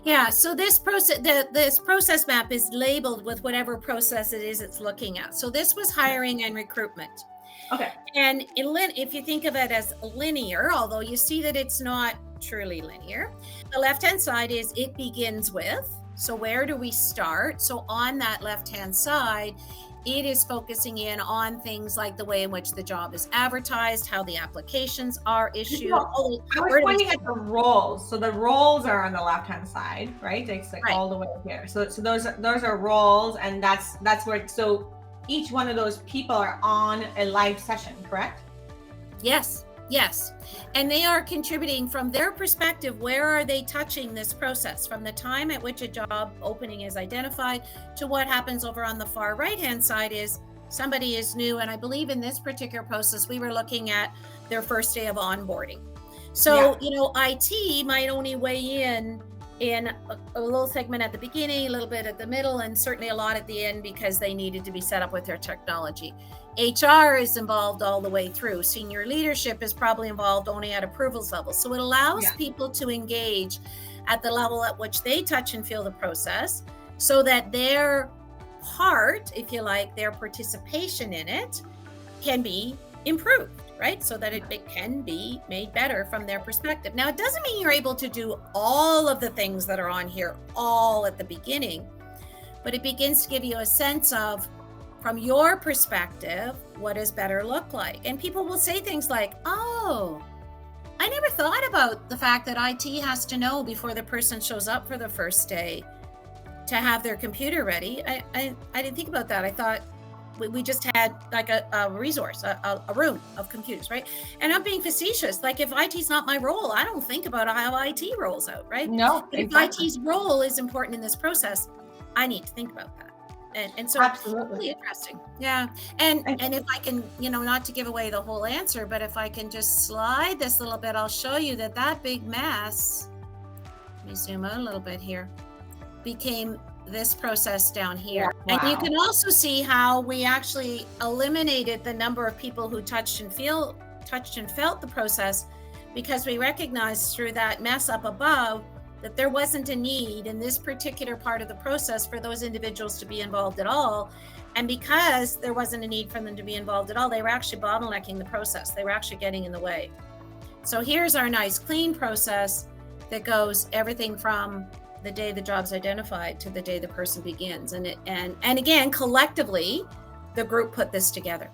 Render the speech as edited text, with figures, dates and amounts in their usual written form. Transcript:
Yeah, so this process map is labeled with whatever process it is it's looking at. So this was hiring and recruitment. Okay. And if you think of it as linear, although you see that it's not truly linear, the left-hand side is it begins with. So where do we start? So on that left-hand side, it is focusing in on things like the way in which the job is advertised, how the applications are issued. I was pointing at the roles. So the roles are on the left-hand side, right? It's like all the way here. So those are roles, and that's where, so each one of those people are on a live session, correct? Yes. And they are contributing from their perspective. Where are they touching this process from the time at which a job opening is identified to what happens over on the far right-hand side is somebody is new. And I believe in this particular process, we were looking at their first day of onboarding. So, IT might only weigh in a little segment at the beginning, a little bit at the middle, and certainly a lot at the end because they needed to be set up with their technology. HR is involved all the way through. Senior leadership is probably involved only at approvals level. So it allows people to engage at the level at which they touch and feel the process so that their part, if you like, their participation in it can be improved, right? So that it can be made better from their perspective. Now, it doesn't mean you're able to do all of the things that are on here all at the beginning, but it begins to give you a sense of, from your perspective, what does better look like? And people will say things like, oh, I never thought about the fact that IT has to know before the person shows up for the first day to have their computer ready. I didn't think about that. I thought we just had like a resource, a room of computers, right? And I'm being facetious. Like if IT's not my role, I don't think about how IT rolls out, right? No. But exactly. If IT's role is important in this process, I need to think about that. And so absolutely. It's really interesting. Yeah. And if I can, not to give away the whole answer, but if I can just slide this a little bit, I'll show you that big mess, let me zoom out a little bit here, became this process down here. Wow. And you can also see how we actually eliminated the number of people who touched and felt the process because we recognized through that mess up above that there wasn't a need in this particular part of the process for those individuals to be involved at all. And because there wasn't a need for them to be involved at all, they were actually bottlenecking the process. They were actually getting in the way. So here's our nice clean process that goes everything from the day the job's identified to the day the person begins. And again, collectively, the group put this together.